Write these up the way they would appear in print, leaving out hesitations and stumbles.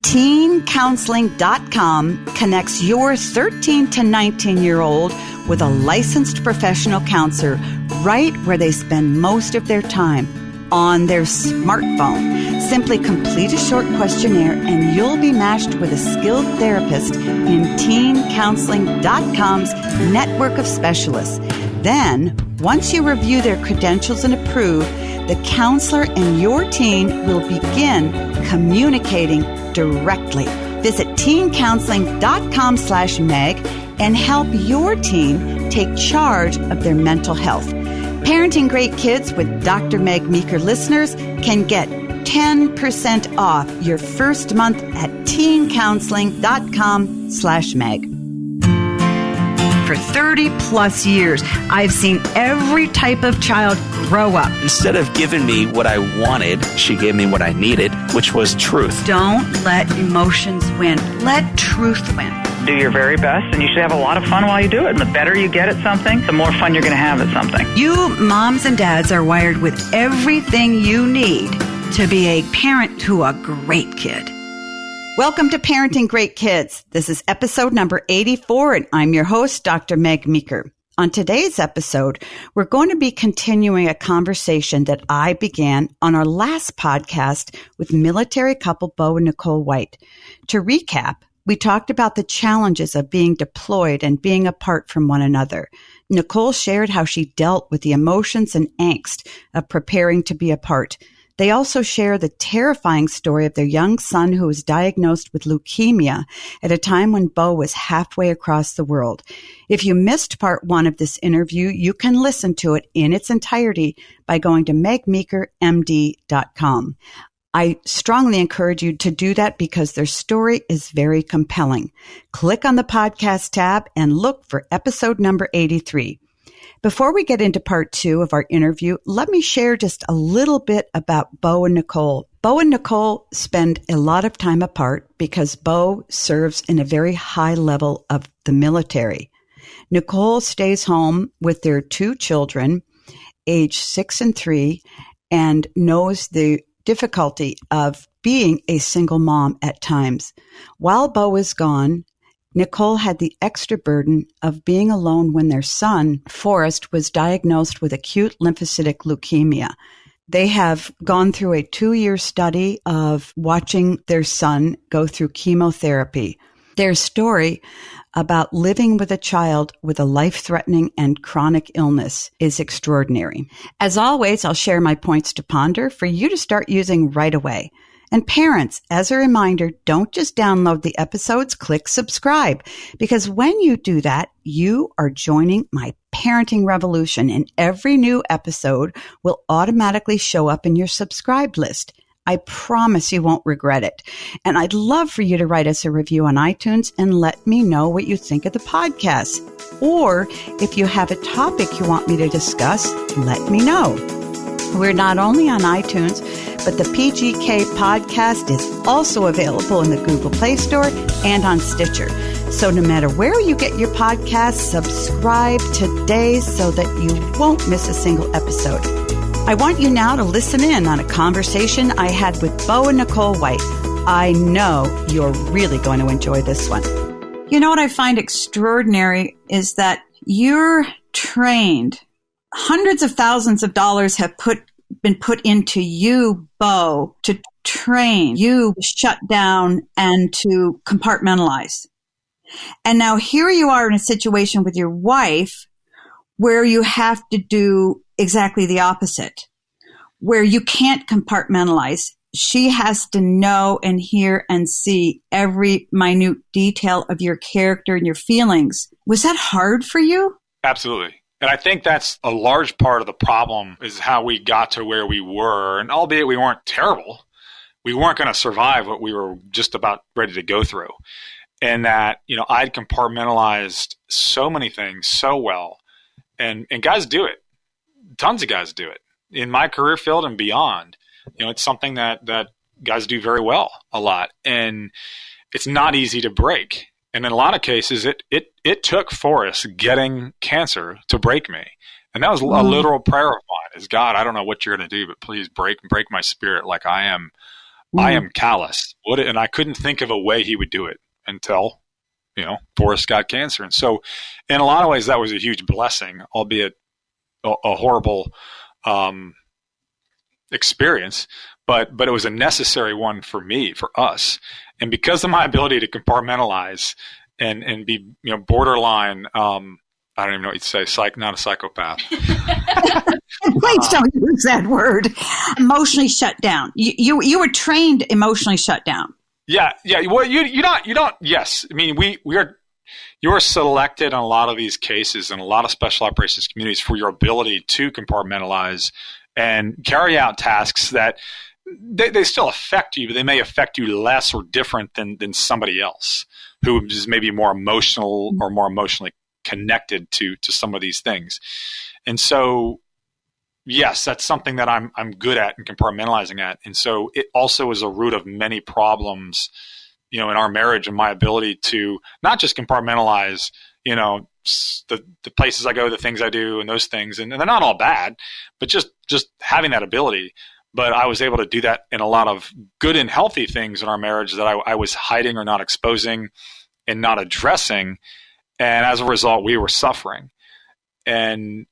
TeenCounseling.com connects your 13 to 19-year-old with a licensed professional counselor right where they spend most of their time, on their smartphone. Simply complete a short questionnaire and you'll be matched with a skilled therapist in TeenCounseling.com's network of specialists. Then, once you review their credentials and approve, the counselor and your teen will begin communicating directly. Visit TeenCounseling.com/Meg and help your teen take charge of their mental health. Parenting Great Kids with Dr. Meg Meeker listeners can get 10% off your first month at TeenCounseling.com/Meg. For 30 plus years, I've seen every type of child grow up. Instead of giving me what I wanted, she gave me what I needed, which was truth. Don't let emotions win. Let truth win. Do your very best, and you should have a lot of fun while you do it. And the better you get at something, the more fun you're going to have at something. You moms and dads are wired with everything you need to be a parent to a great kid. Welcome to Parenting Great Kids. This is episode number 84, and I'm your host, Dr. Meg Meeker. On today's episode, we're going to be continuing a conversation that I began on our last podcast with military couple Bo and Nicole White. To recap, we talked about the challenges of being deployed and being apart from one another. Nicole shared how she dealt with the emotions and angst of preparing to be apart. They also share the terrifying story of their young son who was diagnosed with leukemia at a time when Bo was halfway across the world. If you missed part one of this interview, you can listen to it in its entirety by going to megmeekermd.com. I strongly encourage you to do that because their story is very compelling. Click on the podcast tab and look for episode number 83. Before we get into part two of our interview, let me share just a little bit about Bo and Nicole. Bo and Nicole spend a lot of time apart because Bo serves in a very high level of the military. Nicole stays home with their two children, age 6 and 3, and knows the difficulty of being a single mom at times. While Bo is gone, Nicole had the extra burden of being alone when their son, Forrest, was diagnosed with acute lymphocytic leukemia. They have gone through a 2-year study of watching their son go through chemotherapy. Their story about living with a child with a life-threatening and chronic illness is extraordinary. As always, I'll share my points to ponder for you to start using right away. And parents, as a reminder, don't just download the episodes, click subscribe, because when you do that, you are joining my parenting revolution, and every new episode will automatically show up in your subscribed list. I promise you won't regret it. And I'd love for you to write us a review on iTunes and let me know what you think of the podcast. Or if you have a topic you want me to discuss, let me know. We're not only on iTunes, but the PGK podcast is also available in the Google Play Store and on Stitcher. So no matter where you get your podcasts, subscribe today so that you won't miss a single episode. I want you now to listen in on a conversation I had with Bo and Nicole White. I know you're really going to enjoy this one. You know what I find extraordinary is that you're trained. Hundreds of thousands of dollars have been put into you, Bo, to train you to shut down and to compartmentalize. And now here you are in a situation with your wife where you have to do exactly the opposite, where you can't compartmentalize. She has to know and hear and see every minute detail of your character and your feelings. Was that hard for you? Absolutely. And I think that's a large part of the problem is how we got to where we were. And albeit we weren't terrible, we weren't going to survive what we were just about ready to go through. And that, I'd compartmentalized so many things so well. And guys do it. Tons of guys do it. In my career field and beyond, it's something that guys do very well a lot. And it's not easy to break. And in a lot of cases, it took Forrest getting cancer to break me. And that was a literal prayer of mine is, God, I don't know what you're going to do, but please break my spirit like I am I am callous. And I couldn't think of a way he would do it until, Forrest got cancer. And so in a lot of ways, that was a huge blessing, albeit a horrible experience, but it was a necessary one for me, for us. And because of my ability to compartmentalize and be, borderline, I don't even know what you'd say, not a psychopath. Please don't use that word. Emotionally shut down. You were trained emotionally shut down. Yeah. Well, you don't. Yes, I mean you are selected in a lot of these cases in a lot of special operations communities for your ability to compartmentalize and carry out tasks that they still affect you, but they may affect you less or different than somebody else who is maybe more emotional or more emotionally connected to some of these things. And so, yes, that's something that I'm good at and compartmentalizing at. And so it also is a root of many problems, in our marriage, and my ability to not just compartmentalize, the places I go, the things I do, and those things. And they're not all bad, but just having that ability. But I was able to do that in a lot of good and healthy things in our marriage that I was hiding or not exposing and not addressing. And as a result, we were suffering. And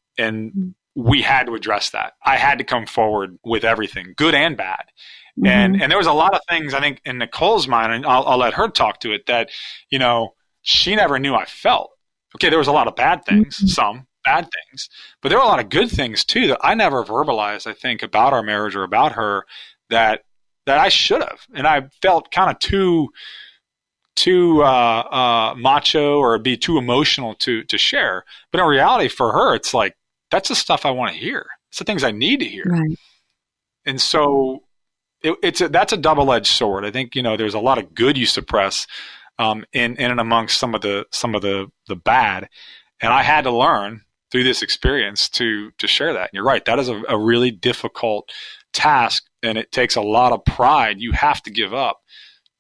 we had to address that. I had to come forward with everything, good and bad. Mm-hmm. And there was a lot of things, I think, in Nicole's mind, and I'll let her talk to it, that, she never knew I felt. Okay, there was a lot of bad things, some bad things, but there were a lot of good things too that I never verbalized, I think, about our marriage or about her that I should have. And I felt kind of too macho or be too emotional to share. But in reality, for her, it's like, that's the stuff I want to hear. It's the things I need to hear. Right. And so that's a double-edged sword. I think, there's a lot of good you suppress in and amongst some of the bad. And I had to learn through this experience to share that. And you're right. That is a really difficult task, and it takes a lot of pride you have to give up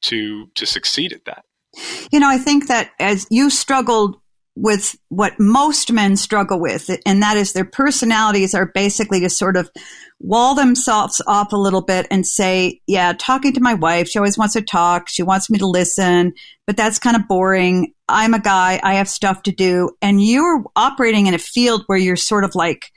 to succeed at that. I think that as you struggled with what most men struggle with, and that is their personalities are basically to sort of wall themselves off a little bit and say, yeah, talking to my wife, she always wants to talk. She wants me to listen, but that's kind of boring. I'm a guy. I have stuff to do. And you're operating in a field where you're sort of like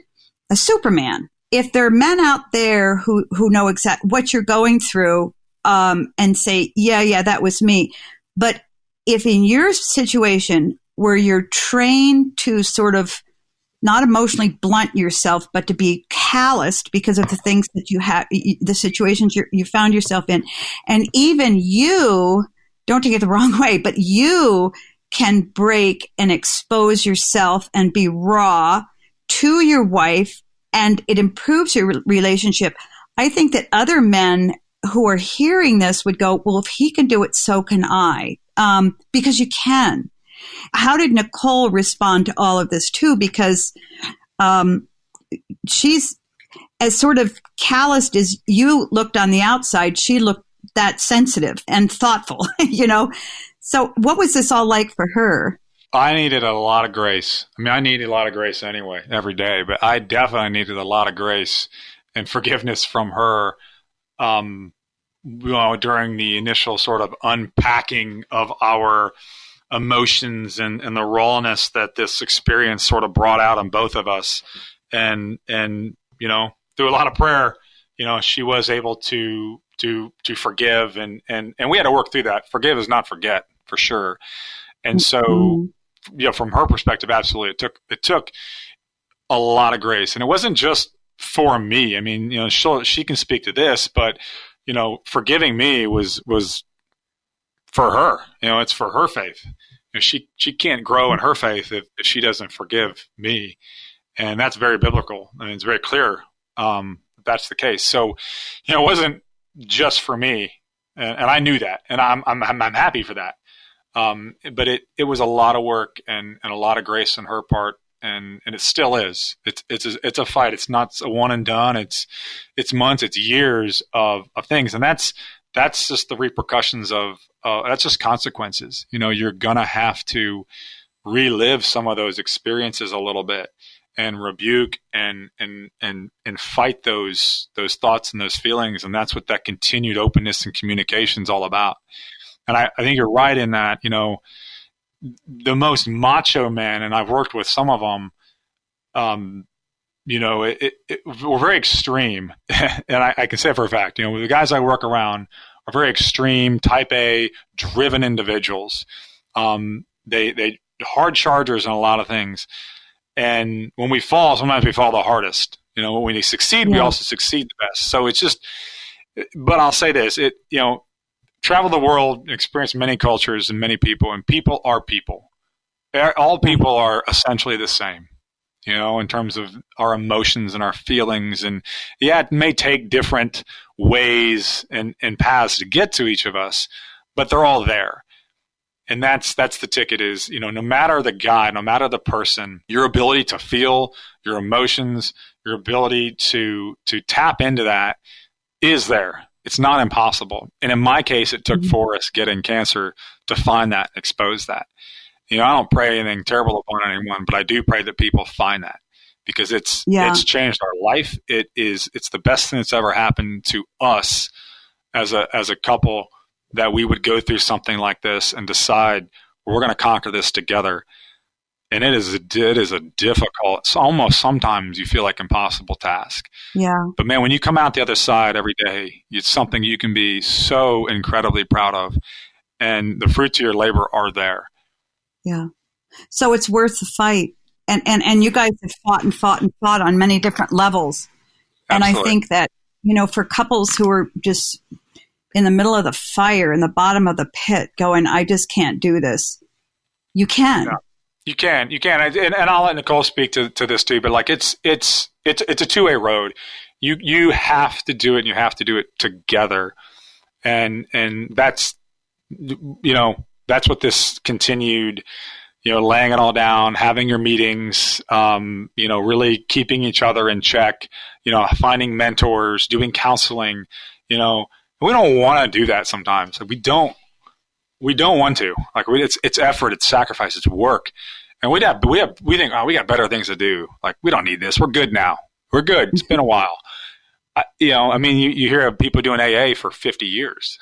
a Superman. If there are men out there who know exactly what you're going through, and say, yeah, that was me. But if in your situation where you're trained to sort of not emotionally blunt yourself, but to be calloused because of the things that you have, the situations you found yourself in, and even you, don't take it the wrong way, but you can break and expose yourself and be raw to your wife, and it improves your relationship. I think that other men who are hearing this would go, well, if he can do it, so can I. Because you can. How did Nicole respond to all of this too? Because she's as sort of calloused as you looked on the outside. She looked that sensitive and thoughtful, So what was this all like for her? I needed a lot of grace. I mean, I needed a lot of grace anyway, every day, but I definitely needed a lot of grace and forgiveness from her during the initial sort of unpacking of our emotions and the rawness that this experience sort of brought out on both of us. And through a lot of prayer, she was able to forgive and we had to work through that. Forgive is not forget, for sure. And so, from her perspective, absolutely, it took a lot of grace, and it wasn't just for me. I mean, she can speak to this, but forgiving me was for her. It's for her faith. She can't grow in her faith if she doesn't forgive me, and that's very biblical. I mean, it's very clear that's the case. So, it wasn't just for me, and I knew that, and I'm happy for that. But it was a lot of work and a lot of grace on her part, and it still is. It's a fight. It's not a one and done. It's months, it's years of things, and that's just the repercussions of that's just consequences. You're gonna have to relive some of those experiences a little bit, and rebuke and fight those thoughts and those feelings. And that's what that continued openness and communication is all about. And I think you're right in that, you know, the most macho men, and I've worked with some of them, you know, we're very extreme. And I can say for a fact, you know, the guys I work around are very extreme, type A, driven individuals. They hard chargers on a lot of things. And when we fall, sometimes we fall the hardest. You know, when we succeed, we also succeed the best. So it's just, but I'll say this, you know, travel the world, experience many cultures and many people, and people are people. All people are essentially the same, you know, in terms of our emotions and our feelings. And yeah, it may take different ways and paths to get to each of us, but they're all there. And that's the ticket is, you know, no matter the guy, no matter the person, your ability to feel your emotions, your ability to tap into that is there. It's not impossible. And in my case, it took Forrest getting cancer to find that, expose that. You know, I don't pray anything terrible upon anyone, but I do pray that people find that because it's changed our life. It's the best thing that's ever happened to us as a couple, that we would go through something like this and decide we're going to conquer this together. And it is a difficult, it's almost sometimes you feel like impossible task. Yeah. But man, when you come out the other side every day, it's something you can be so incredibly proud of. And the fruits of your labor are there. Yeah. So it's worth the fight. And you guys have fought on many different levels. And Absolutely. I think that, you know, for couples who are just in the middle of the fire, in the bottom of the pit, going, I just can't do this. You can. Yeah. You can. And I'll let Nicole speak to this too, but like it's a two-way road. You have to do it, and you have to do it together. And that's, you know, that's what this continued, you know, laying it all down, having your meetings, you know, really keeping each other in check, you know, finding mentors, doing counseling, you know. We don't want to do that sometimes. Like we don't want to. Like it's effort, it's sacrifice, it's work, and we think, oh, we got better things to do. Like we don't need this. We're good now. We're good. It's been a while. You know, I mean, you hear of people doing AA for 50 years.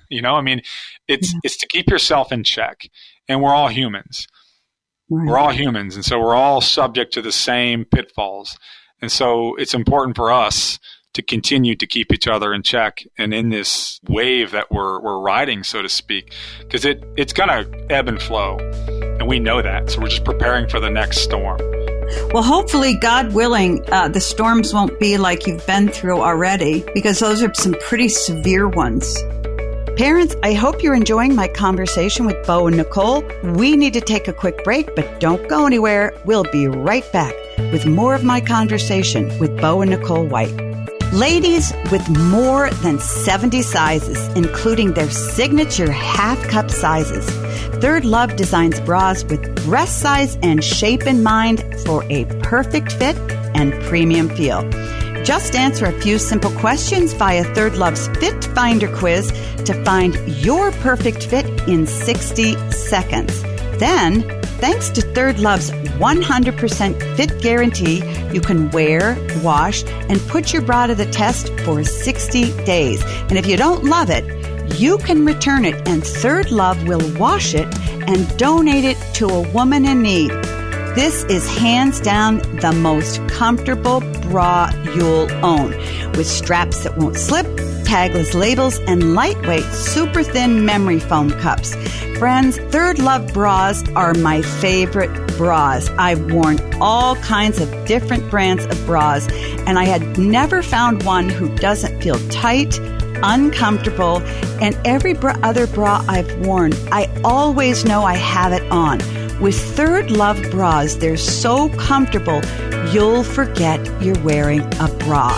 You know, I mean, it's to keep yourself in check, and we're all humans. Right. We're all humans, and so we're all subject to the same pitfalls, and so it's important for us to continue to keep each other in check and in this wave that we're riding, so to speak, because it's going to ebb and flow, and we know that. So we're just preparing for the next storm. Well, hopefully, God willing, the storms won't be like you've been through already, because those are some pretty severe ones. Parents, I hope you're enjoying my conversation with Bo and Nicole. We need to take a quick break, but don't go anywhere. We'll be right back with more of my conversation with Bo and Nicole White. Ladies with more than 70 sizes, including their signature half-cup sizes, Third Love designs bras with breast size and shape in mind for a perfect fit and premium feel. Just answer a few simple questions via Third Love's Fit Finder quiz to find your perfect fit in 60 seconds. Then, thanks to Third Love's 100% fit guarantee, you can wear, wash, and put your bra to the test for 60 days. And if you don't love it, you can return it, and Third Love will wash it and donate it to a woman in need. This is hands down the most comfortable bra you'll own, with straps that won't slip, tagless labels, and lightweight, super thin memory foam cups. Friends, Third Love bras are my favorite bras. I've worn all kinds of different brands of bras, and I had never found one who doesn't feel tight, uncomfortable, and every other bra I've worn, I always know I have it on. With Third Love bras, they're so comfortable, you'll forget you're wearing a bra.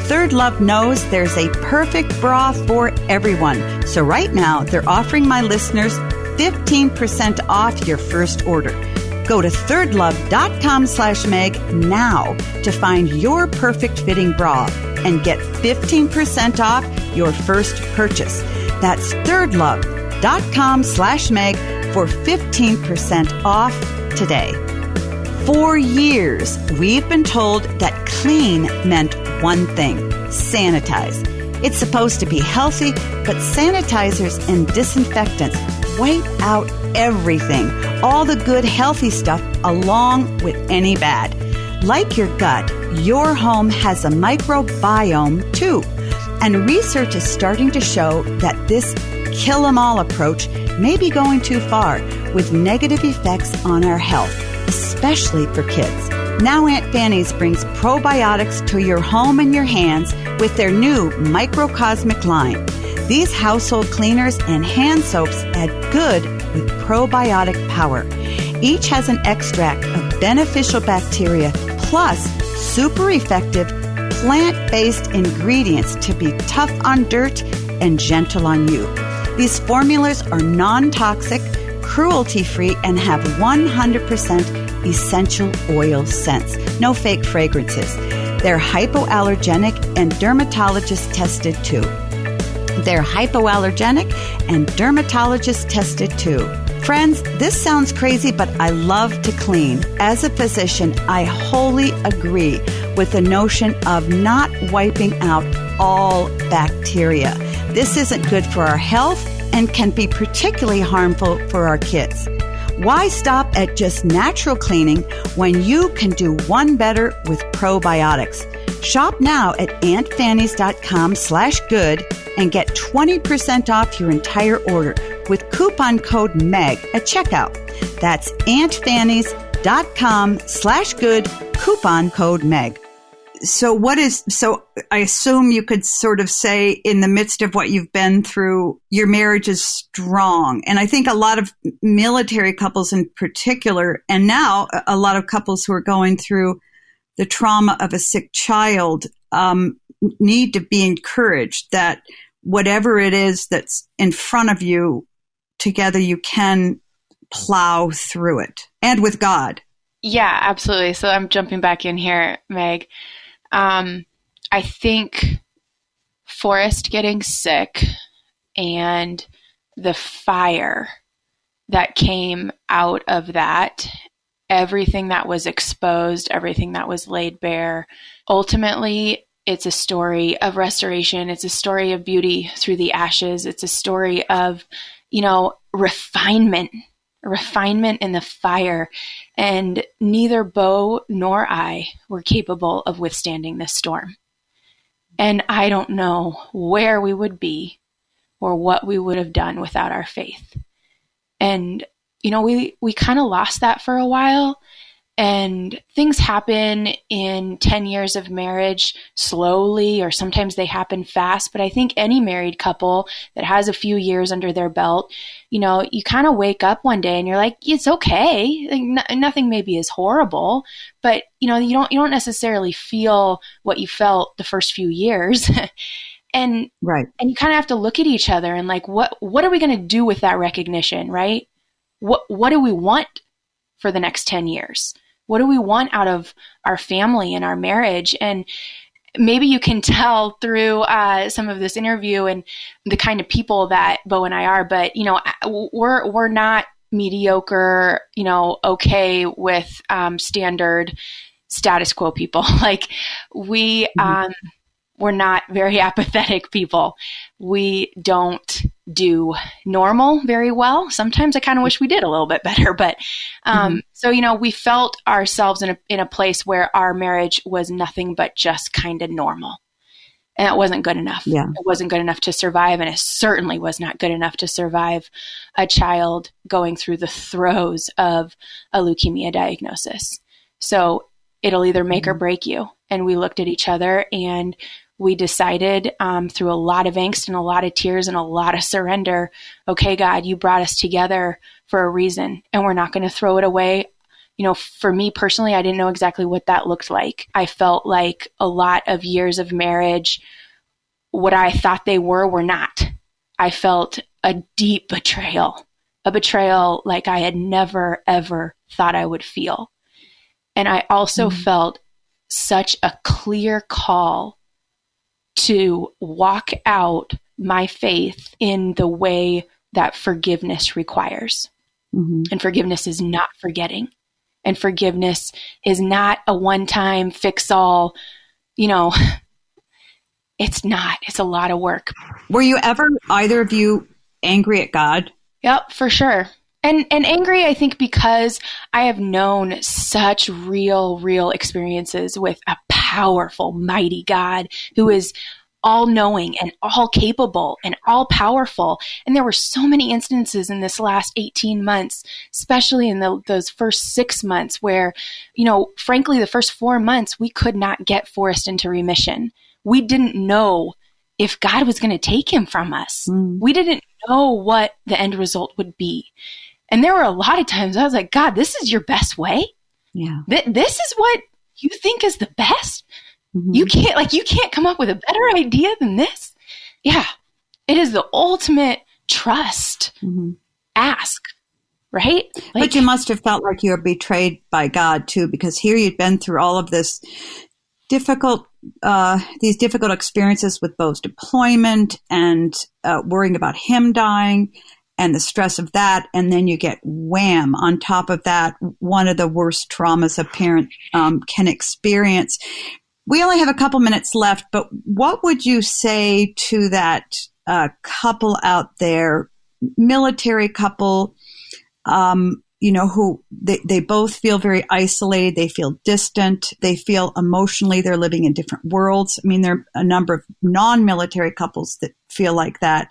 Third Love knows there's a perfect bra for everyone. So right now, they're offering my listeners 15% off your first order. Go to thirdlove.com/Meg now to find your perfect fitting bra and get 15% off your first purchase. That's thirdlove.com/Meg for 15% off today. For years, we've been told that clean meant one thing: sanitize. It's supposed to be healthy, but sanitizers and disinfectants wipe out everything, all the good healthy stuff along with any bad. Like your gut, your home has a microbiome too. And research is starting to show that this kill-em-all approach may be going too far, with negative effects on our health, especially for kids. Now Aunt Fanny's brings probiotics to your home and your hands with their new microcosmic line. These household cleaners and hand soaps add good with probiotic power. Each has an extract of beneficial bacteria plus super effective plant-based ingredients to be tough on dirt and gentle on you. These formulas are non-toxic, cruelty-free, and have 100% essential oil scents. No fake fragrances. They're hypoallergenic and dermatologist tested too. Friends, this sounds crazy, but I love to clean. As a physician, I wholly agree with the notion of not wiping out all bacteria. This isn't good for our health and can be particularly harmful for our kids. Why stop at just natural cleaning when you can do one better with probiotics? Shop now at auntfannies.com/good and get 20% off your entire order with coupon code MEG at checkout. That's auntfannies.com/good, coupon code MEG. So I assume you could sort of say, in the midst of what you've been through, your marriage is strong. And I think a lot of military couples in particular, and now a lot of couples who are going through the trauma of a sick child, need to be encouraged that whatever it is that's in front of you, together you can plow through it, and with God. Yeah, absolutely. So I'm jumping back in here, Meg. I think Forrest getting sick and the fire that came out of that, everything that was exposed, everything that was laid bare, ultimately it's a story of restoration. It's a story of beauty through the ashes. It's a story of, refinement in the fire. And neither Bo nor I were capable of withstanding this storm. And I don't know where we would be or what we would have done without our faith. And, we kind of lost that for a while. And things happen in 10 years of marriage slowly, or sometimes they happen fast. But I think any married couple that has a few years under their belt, you kind of wake up one day and you're like, it's okay. Like, nothing maybe is horrible, but you don't necessarily feel what you felt the first few years. And right. And you kind of have to look at each other and like, what are we going to do with that recognition, right? What do we want for the next 10 years? What do we want out of our family and our marriage? And maybe you can tell through some of this interview and the kind of people that Bo and I are, but we're not mediocre, okay with standard status quo people. Like we're not very apathetic people. We don't do normal very well. Sometimes I kind of wish we did a little bit better, but so we felt ourselves in a place where our marriage was nothing but just kind of normal. And it wasn't good enough. Yeah. It wasn't good enough to survive, and it certainly was not good enough to survive a child going through the throes of a leukemia diagnosis. So it'll either make or break you. And we looked at each other and we decided through a lot of angst and a lot of tears and a lot of surrender, okay, God, you brought us together for a reason and we're not going to throw it away. For me personally, I didn't know exactly what that looked like. I felt like a lot of years of marriage, what I thought they were not. I felt a deep betrayal, a betrayal like I had never, ever thought I would feel. And I also felt such a clear call to walk out my faith in the way that forgiveness requires. And forgiveness is not forgetting. And forgiveness is not a one-time fix-all, it's not. It's a lot of work. Were you ever, either of you, angry at God? Yep, for sure. And angry, I think, because I have known such real experiences with a powerful, mighty God who is all-knowing and all-capable and all-powerful. And there were so many instances in this last 18 months, especially in those first 6 months where, frankly, the first 4 months, we could not get Forrest into remission. We didn't know if God was going to take him from us. We didn't know what the end result would be. And there were a lot of times I was like, God, this is your best way? Yeah. This is what you think is the best? Mm-hmm. You can't come up with a better idea than this? Yeah. It is the ultimate trust ask, right? But you must have felt like you were betrayed by God too, because here you'd been through all of this these difficult experiences with Bo's deployment and worrying about him dying and the stress of that. And then you get wham on top of that, one of the worst traumas a parent can experience. We only have a couple minutes left, but what would you say to that couple out there, military couple, who they both feel very isolated, they feel distant, they feel emotionally they're living in different worlds. I mean, there are a number of non-military couples that feel like that.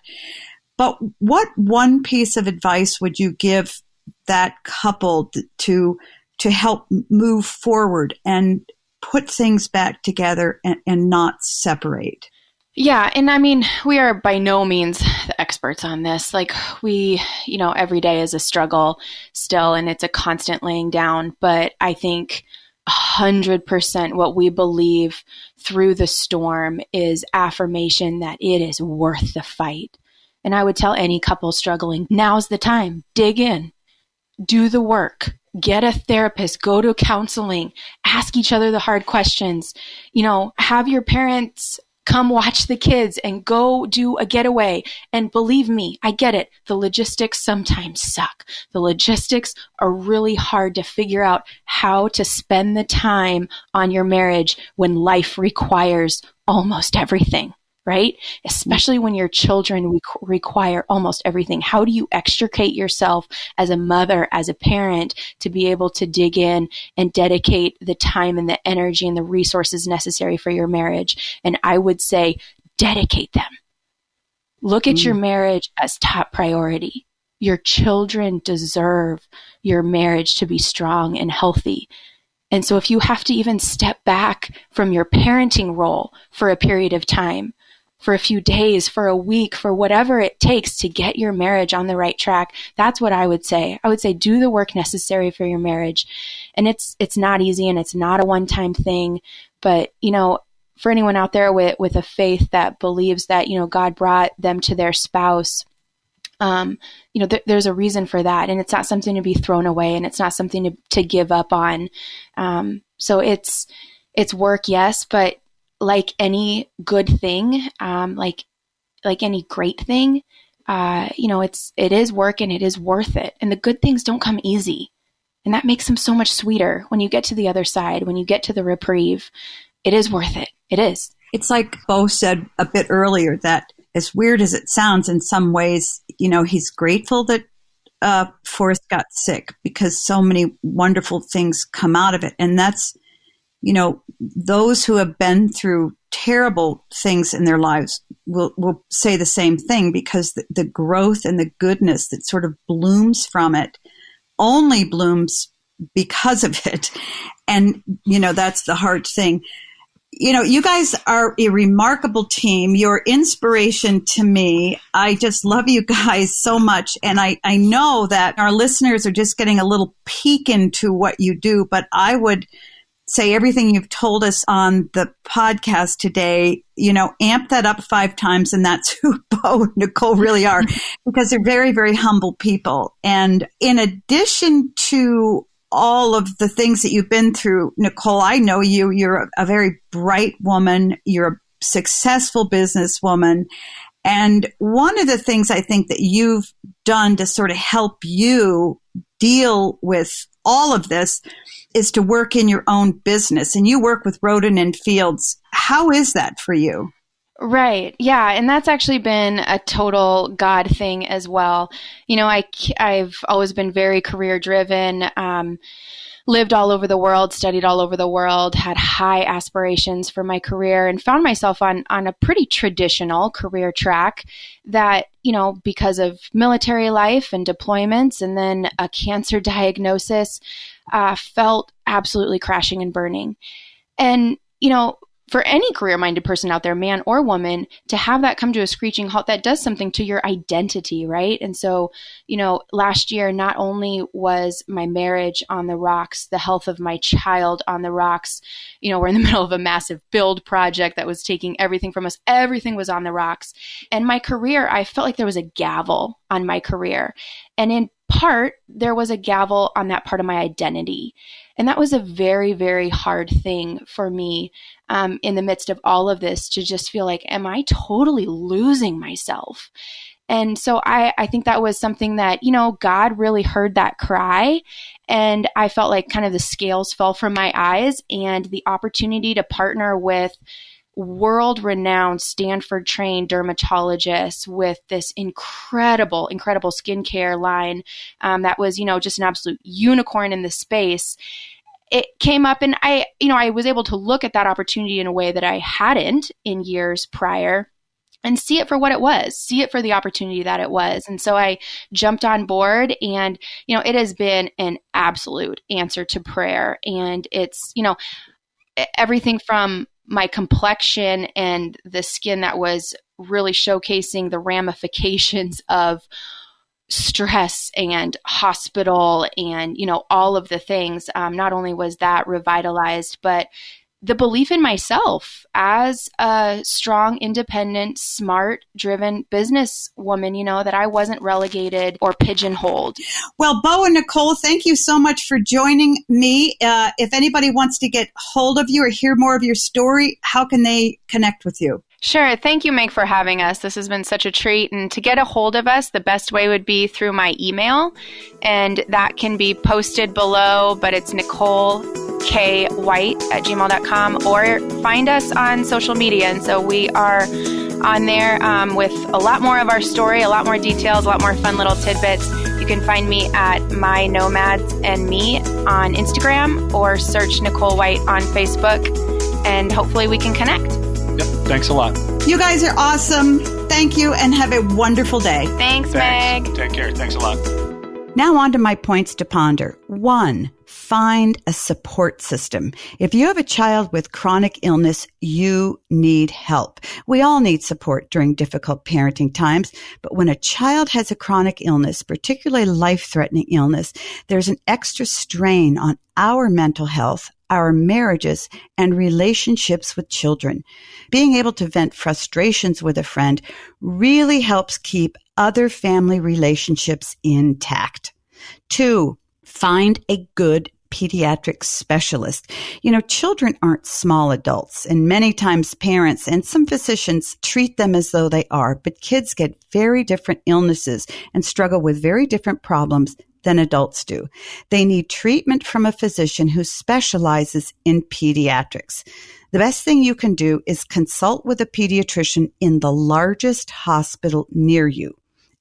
But what one piece of advice would you give that couple to help move forward and put things back together and not separate? Yeah. And I mean, we are by no means the experts on this. Like every day is a struggle still, and it's a constant laying down. But I think 100% what we believe through the storm is affirmation that it is worth the fight. And I would tell any couple struggling, now's the time. Dig in, do the work, get a therapist, go to counseling, ask each other the hard questions, have your parents come watch the kids and go do a getaway. And believe me, I get it. The logistics sometimes suck. The logistics are really hard to figure out how to spend the time on your marriage when life requires almost everything, right? Especially when your children require almost everything. How do you extricate yourself as a mother, as a parent, to be able to dig in and dedicate the time and the energy and the resources necessary for your marriage? And I would say, dedicate them. Look at your marriage as top priority. Your children deserve your marriage to be strong and healthy. And so if you have to even step back from your parenting role for a period of time, for a few days, for a week, for whatever it takes to get your marriage on the right track, that's what I would say. I would say do the work necessary for your marriage. And it's not easy, and it's not a one-time thing. But, for anyone out there with a faith that believes that, God brought them to their spouse, there's a reason for that. And it's not something to be thrown away, and it's not something to give up on. So it's work, yes, but like any good thing, like any great thing, it is work, and it is worth it. And the good things don't come easy. And that makes them so much sweeter when you get to the other side, when you get to the reprieve. It is worth it. It is. It's like Bo said a bit earlier, that as weird as it sounds, in some ways, he's grateful that Forrest got sick, because so many wonderful things come out of it. And that's, those who have been through terrible things in their lives will say the same thing, because the growth and the goodness that sort of blooms from it only blooms because of it. And, that's the hard thing. You guys are a remarkable team. You're inspiration to me. I just love you guys so much. And I know that our listeners are just getting a little peek into what you do, but I would say everything you've told us on the podcast today, amp that up 5 times. And that's who Bo and Nicole really are, because they're very, very humble people. And in addition to all of the things that you've been through, Nicole, I know you're a very bright woman. You're a successful businesswoman. And one of the things I think that you've done to sort of help you deal with all of this is to work in your own business, and you work with Roden and Fields. How is that for you? Right. Yeah. And that's actually been a total God thing as well. You know, I've always been very career driven, lived all over the world, studied all over the world, had high aspirations for my career, and found myself on a pretty traditional career track that, you know, because of military life and deployments and then a cancer diagnosis, felt absolutely crashing and burning. And, you know, for any career-minded person out there, man or woman, to have that come to a screeching halt, that does something to your identity, right? And so, you know, last year, not only was my marriage on the rocks, the health of my child on the rocks, you know, we're in the middle of a massive build project that was taking everything from us. Everything was on the rocks. And my career, I felt like there was a gavel on my career. And in part, there was a gavel on that part of my identity. And that was a very, very hard thing for me in the midst of all of this, to just feel like, am I totally losing myself? And so I think that was something that, you know, God really heard that cry. And I felt like kind of the scales fell from my eyes, and the opportunity to partner with world-renowned Stanford-trained dermatologists with this incredible skincare line that was, you know, just an absolute unicorn in the space. It came up, and I was able to look at that opportunity in a way that I hadn't in years prior, and see it for what it was, see it for the opportunity that it was. And so I jumped on board, and, you know, it has been an absolute answer to prayer. And it's, you know, everything from my complexion and the skin that was really showcasing the ramifications of stress and hospital and, you know, all of the things. Not only was that revitalized, but the belief in myself as a strong, independent, smart, driven businesswoman, you know, that I wasn't relegated or pigeonholed. Well, Bo and Nicole, thank you so much for joining me. If anybody wants to get hold of you or hear more of your story, how can they connect with you? Sure. Thank you, Meg, for having us. This has been such a treat. And to get a hold of us, the best way would be through my email. And that can be posted below, but it's NicoleKWhite@gmail.com, or find us on social media. And so we are on there with a lot more of our story, a lot more details, a lot more fun little tidbits. You can find me at My Nomads and Me on Instagram, or search Nicole White on Facebook, and hopefully we can connect. Yep. Thanks a lot. You guys are awesome. Thank you, and have a wonderful day. Thanks, Meg. Take care. Thanks a lot. Now on to my points to ponder. 1, find a support system. If you have a child with chronic illness, you need help. We all need support during difficult parenting times, but when a child has a chronic illness, particularly life-threatening illness, there's an extra strain on our mental health, our marriages, and relationships with children. Being able to vent frustrations with a friend really helps keep other family relationships intact. 2, find a good pediatric specialist. You know, children aren't small adults, and many times parents and some physicians treat them as though they are, but kids get very different illnesses and struggle with very different problems than adults do. They need treatment from a physician who specializes in pediatrics. The best thing you can do is consult with a pediatrician in the largest hospital near you.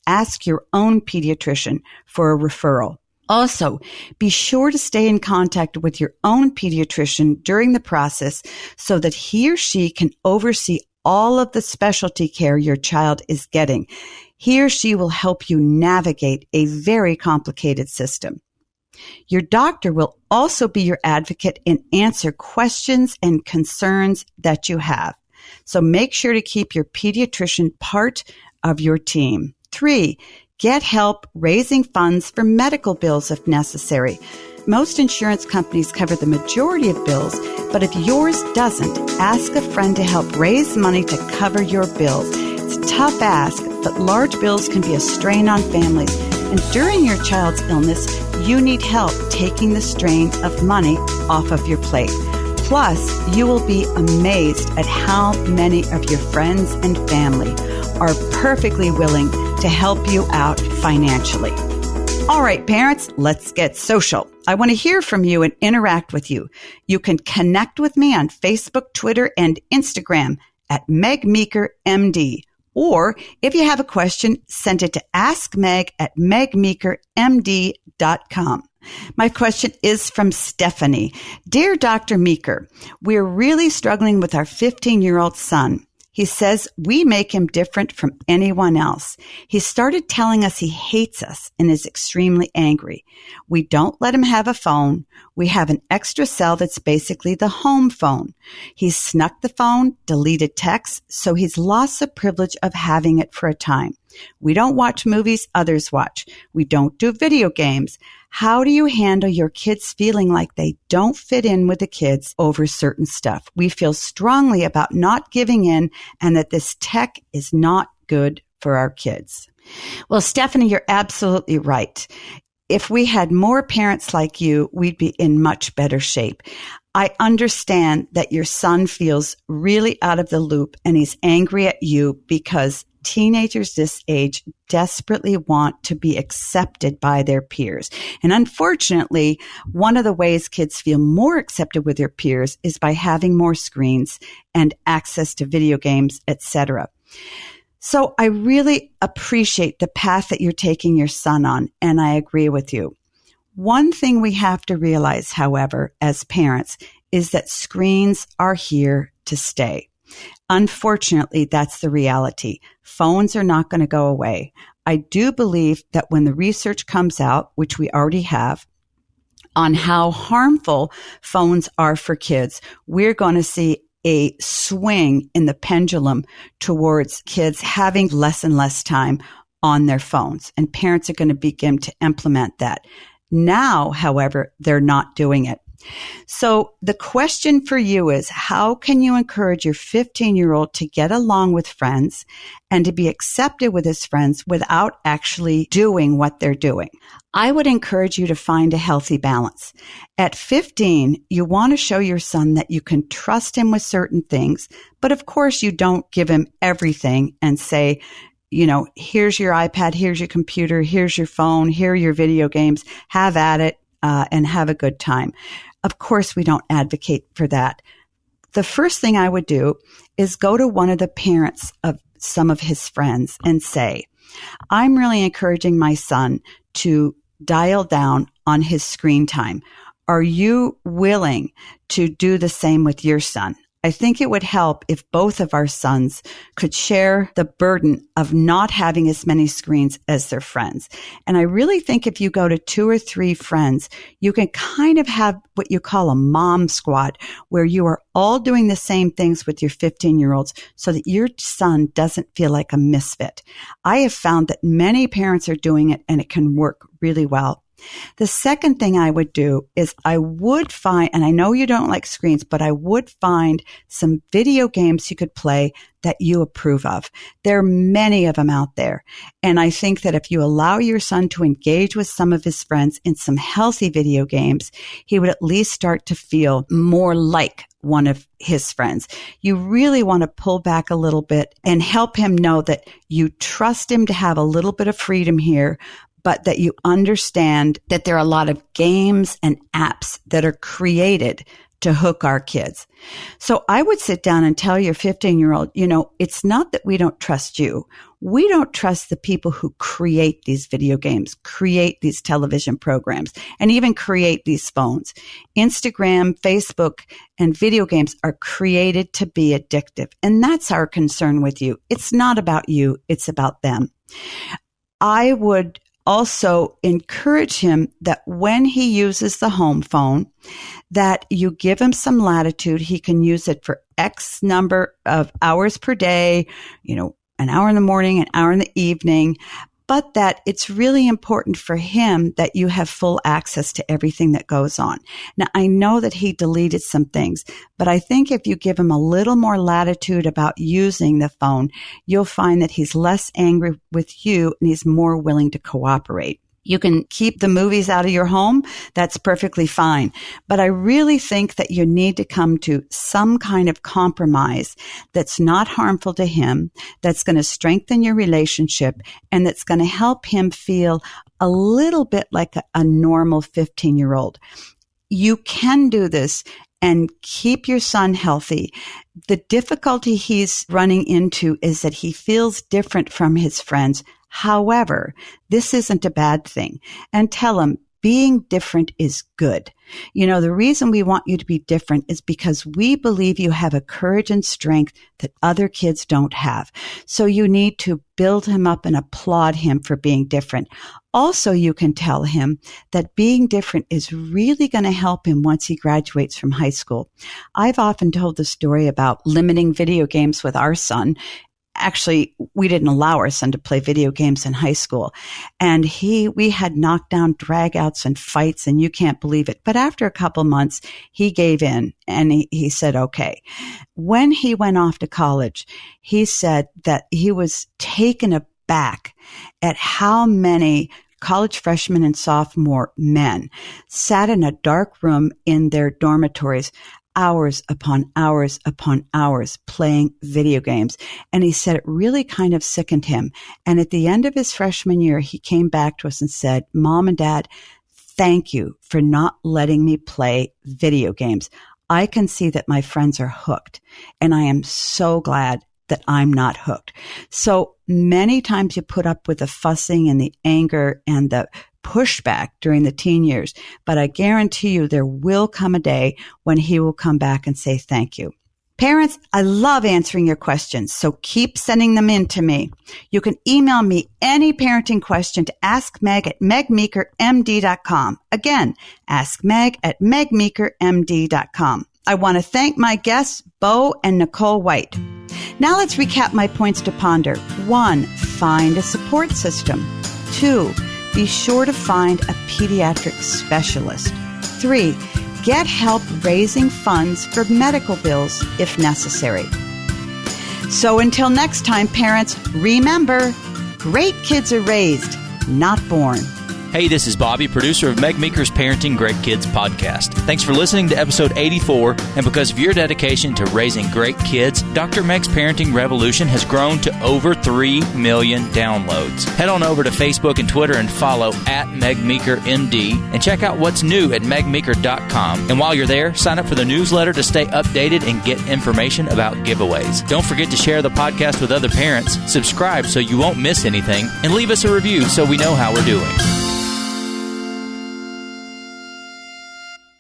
Ask your own pediatrician for a referral. Also, be sure to stay in contact with your own pediatrician during the process so that he or she can oversee all of the specialty care your child is getting. He or she will help you navigate a very complicated system. Your doctor will also be your advocate and answer questions and concerns that you have. So make sure to keep your pediatrician part of your team. 3, get help raising funds for medical bills if necessary. Most insurance companies cover the majority of bills, but if yours doesn't, ask a friend to help raise money to cover your bills. It's a tough ask, but large bills can be a strain on families. And during your child's illness, you need help taking the strain of money off of your plate. Plus, you will be amazed at how many of your friends and family are perfectly willing to help you out financially. All right, parents, let's get social. I want to hear from you and interact with you. You can connect with me on Facebook, Twitter, and Instagram at Meg Meeker, MD. Or if you have a question, send it to askmeg at megmeekermd.com. My question is from Stephanie. Dear Dr. Meeker, we're really struggling with our 15-year-old son. He says we make him different from anyone else. He started telling us he hates us and is extremely angry. We don't let him have a phone. We have an extra cell that's basically the home phone. He's snuck the phone, deleted texts, so he's lost the privilege of having it for a time. We don't watch movies others watch. We don't do video games. How do you handle your kids feeling like they don't fit in with the kids over certain stuff? We feel strongly about not giving in and that this tech is not good for our kids. Well, Stephanie, you're absolutely right. If we had more parents like you, we'd be in much better shape. I understand that your son feels really out of the loop and he's angry at you because teenagers this age desperately want to be accepted by their peers. And unfortunately, one of the ways kids feel more accepted with their peers is by having more screens and access to video games, etc. So I really appreciate the path that you're taking your son on, and I agree with you. One thing we have to realize, however, as parents, is that screens are here to stay. Unfortunately, that's the reality. Phones are not going to go away. I do believe that when the research comes out, which we already have, on how harmful phones are for kids, we're going to see a swing in the pendulum towards kids having less and less time on their phones. And parents are going to begin to implement that. Now, however, they're not doing it. So the question for you is, how can you encourage your 15-year-old to get along with friends and to be accepted with his friends without actually doing what they're doing? I would encourage you to find a healthy balance. At 15, you want to show your son that you can trust him with certain things, but of course you don't give him everything and say, you know, here's your iPad, here's your computer, here's your phone, here are your video games, have at it, and have a good time. Of course, we don't advocate for that. The first thing I would do is go to one of the parents of some of his friends and say, I'm really encouraging my son to dial down on his screen time. Are you willing to do the same with your son? I think it would help if both of our sons could share the burden of not having as many screens as their friends. And I really think if you go to 2 or 3 friends, you can kind of have what you call a mom squad, where you are all doing the same things with your 15-year-olds so that your son doesn't feel like a misfit. I have found that many parents are doing it and it can work really well. The second thing I would do is I would find, and I know you don't like screens, but I would find some video games you could play that you approve of. There are many of them out there. And I think that if you allow your son to engage with some of his friends in some healthy video games, he would at least start to feel more like one of his friends. You really want to pull back a little bit and help him know that you trust him to have a little bit of freedom here, but that you understand that there are a lot of games and apps that are created to hook our kids. So I would sit down and tell your 15-year-old, you know, it's not that we don't trust you. We don't trust the people who create these video games, create these television programs, and even create these phones. Instagram, Facebook, and video games are created to be addictive. And that's our concern with you. It's not about you. It's about them. I would also encourage him that when he uses the home phone, that you give him some latitude. He can use it for X number of hours per day, you know, an hour in the morning, an hour in the evening, but that it's really important for him that you have full access to everything that goes on. Now, I know that he deleted some things, but I think if you give him a little more latitude about using the phone, you'll find that he's less angry with you and he's more willing to cooperate. You can keep the movies out of your home. That's perfectly fine. But I really think that you need to come to some kind of compromise that's not harmful to him, that's going to strengthen your relationship, and that's going to help him feel a little bit like a normal 15-year-old. You can do this and keep your son healthy. The difficulty he's running into is that he feels different from his friends. However, this isn't a bad thing. And tell him being different is good. You know, the reason we want you to be different is because we believe you have a courage and strength that other kids don't have. So you need to build him up and applaud him for being different. Also, you can tell him that being different is really going to help him once he graduates from high school. I've often told the story about limiting video games with our son. Actually, we didn't allow our son to play video games in high school. And we had knockdown dragouts and fights, and you can't believe it. But after a couple months, he gave in and he said, okay. When he went off to college, he said that he was taken aback at how many college freshmen and sophomore men sat in a dark room in their dormitories hours upon hours upon hours playing video games. And he said it really kind of sickened him. And at the end of his freshman year, he came back to us and said, Mom and Dad, thank you for not letting me play video games. I can see that my friends are hooked, and I am so glad that I'm not hooked. So many times you put up with the fussing and the anger and the pushback during the teen years, but I guarantee you there will come a day when he will come back and say thank you. Parents, I love answering your questions, so keep sending them in to me. You can email me any parenting question to askmeg@megmeekermd.com. Again, askmeg@megmeekermd.com. I want to thank my guests, Bo and Nicole White. Now let's recap my points to ponder. 1, find a support system. 2, be sure to find a pediatric specialist. 3, get help raising funds for medical bills if necessary. So until next time, parents, remember, great kids are raised, not born. Hey, this is Bobby, producer of Meg Meeker's Parenting Great Kids podcast. Thanks for listening to episode 84, and because of your dedication to raising great kids, Dr. Meg's Parenting Revolution has grown to over 3 million downloads. Head on over to Facebook and Twitter and follow @MegMeekerMD, and check out what's new at megmeeker.com. And while you're there, sign up for the newsletter to stay updated and get information about giveaways. Don't forget to share the podcast with other parents, subscribe so you won't miss anything, and leave us a review so we know how we're doing.